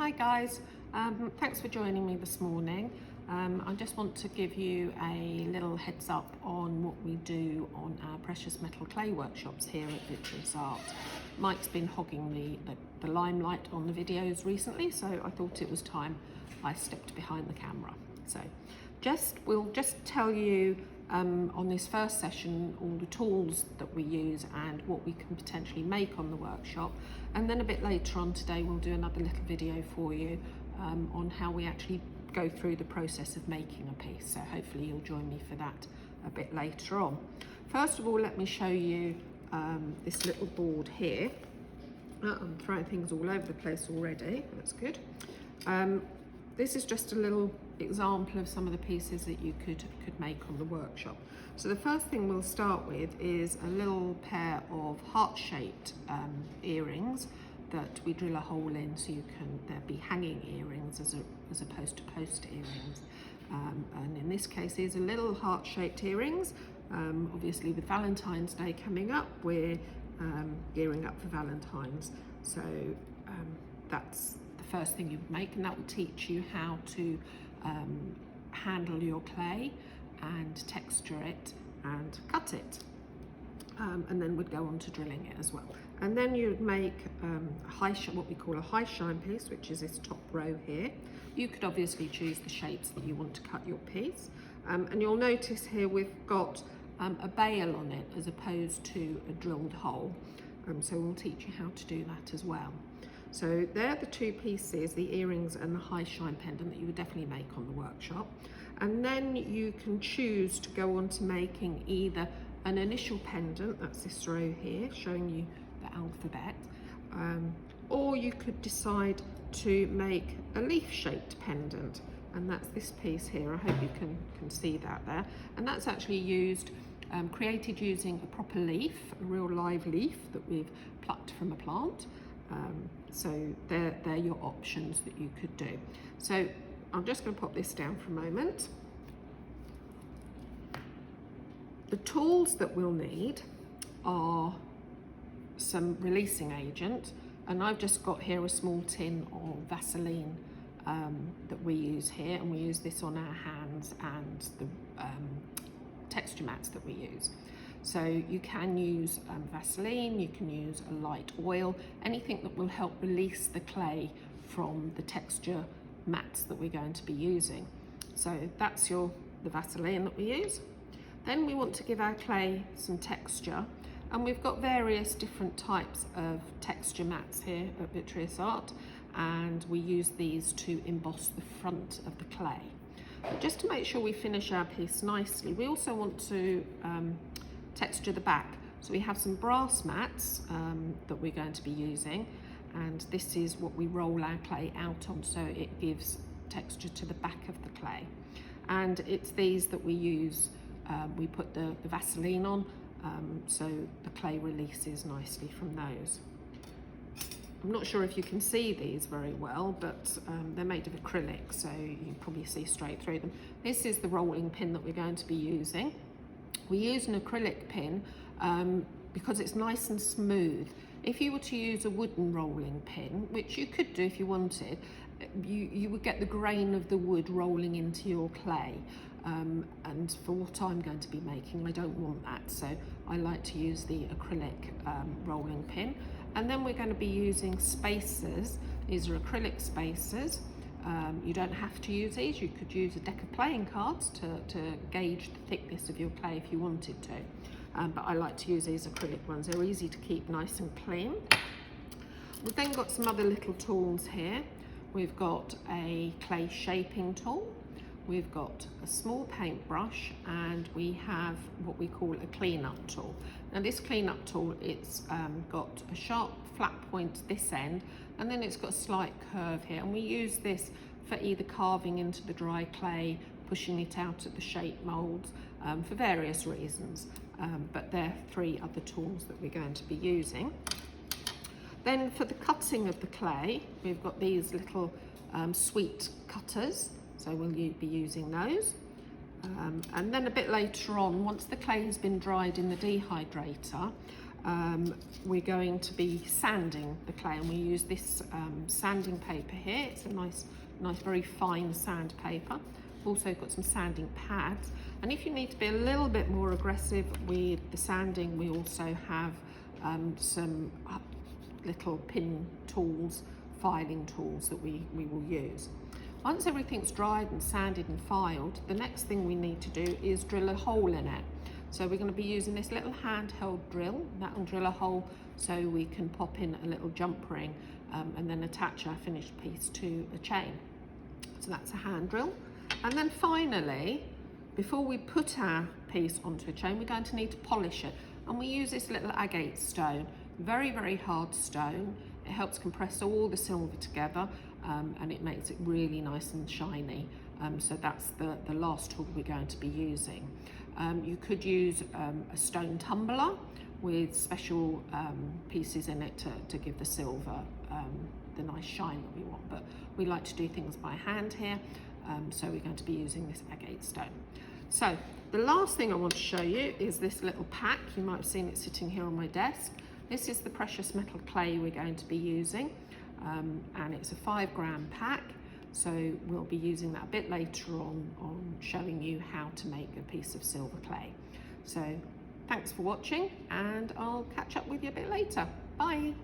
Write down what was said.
Hi guys, thanks for joining me this morning. I just want to give you a little heads up on what we do on our precious metal clay workshops here at Vitreus Art. Mike's been hogging the limelight on the videos recently, so I thought it was time I stepped behind the camera. So we'll just tell you on this first session all the tools that we use and what we can potentially make on the workshop, and then a bit later on today we'll do another little video for you on how we actually go through the process of making a piece. So hopefully you'll join me for that a bit later on. First of all, let me show you this little board here. I'm throwing things all over the place already, that's good. This is just a little example of some of the pieces that you could make on the workshop. So the first thing we'll start with is a little pair of heart-shaped earrings that we drill a hole in, so they'll be hanging earrings as opposed to post earrings. And in this case, these are little heart-shaped earrings. Obviously with Valentine's Day coming up, we're gearing up for Valentine's. So that's the first thing you would make, and that will teach you how to handle your clay and texture it and cut it. And then we'd go on to drilling it as well. And then you'd make what we call a high shine piece, which is this top row here. You could obviously choose the shapes that you want to cut your piece. And you'll notice here we've got a bail on it as opposed to a drilled hole. So we'll teach you how to do that as well. So they're the two pieces, the earrings and the high shine pendant, that you would definitely make on the workshop. And then you can choose to go on to making either an initial pendant, that's this row here, showing you the alphabet, or you could decide to make a leaf-shaped pendant, and that's this piece here. I hope you can see that there. And that's actually created using a proper leaf, a real live leaf that we've plucked from a plant. So they're your options that you could do. So I'm just going to pop this down for a moment. The tools that we'll need are some releasing agent, and I've just got here a small tin of Vaseline that we use here, and we use this on our hands and the texture mats that we use. So you can use Vaseline, you can use a light oil, anything that will help release the clay from the texture mats that we're going to be using. So that's the Vaseline that we use. Then we want to give our clay some texture, and we've got various different types of texture mats here at Vitreus Art, and we use these to emboss the front of the clay. But just to make sure we finish our piece nicely, we also want to texture the back. So we have some brass mats that we're going to be using, and this is what we roll our clay out on, so it gives texture to the back of the clay. And it's these that we use, we put the Vaseline on, so the clay releases nicely from those. I'm not sure if you can see these very well, but they're made of acrylic, so you can probably see straight through them. This is the rolling pin that we're going to be using. We use an acrylic pin because it's nice and smooth. If you were to use a wooden rolling pin, which you could do if you wanted, you would get the grain of the wood rolling into your clay. And for what I'm going to be making, I don't want that, so I like to use the acrylic rolling pin. And then we're going to be using spacers. These are acrylic spacers. You don't have to use these. You could use a deck of playing cards to gauge the thickness of your clay if you wanted to. But I like to use these acrylic ones. They're easy to keep nice and clean. We've then got some other little tools here. We've got a clay shaping tool. We've got a small paintbrush, and we have what we call a cleanup tool. Now this cleanup tool, it's got a sharp flat point this end, and then it's got a slight curve here, and we use this for either carving into the dry clay, pushing it out of the shape moulds, for various reasons. But there are three other tools that we're going to be using. Then for the cutting of the clay, we've got these little sweet cutters. So we'll be using those. And then a bit later on, once the clay has been dried in the dehydrator, we're going to be sanding the clay, and we use this sanding paper here. It's a nice very fine sandpaper. Also got some sanding pads, and if you need to be a little bit more aggressive with the sanding, we also have some little pin tools, filing tools that we will use. Once everything's dried and sanded and filed, the next thing we need to do is drill a hole in it. So we're going to be using this little handheld drill. That will drill a hole so we can pop in a little jump ring and then attach our finished piece to a chain. So that's a hand drill. And then finally, before we put our piece onto a chain, we're going to need to polish it. And we use this little agate stone, very hard stone. It helps compress all the silver together and it makes it really nice and shiny. So that's the last tool we're going to be using. You could use a stone tumbler with special pieces in it to give the silver the nice shine that we want, but we like to do things by hand here, so we're going to be using this agate stone. So the last thing I want to show you is this little pack. You might have seen it sitting here on my desk. This is the precious metal clay we're going to be using, and it's a 5 gram pack. So we'll be using that a bit later on showing you how to make a piece of silver clay. So thanks for watching, and I'll catch up with you a bit later. Bye.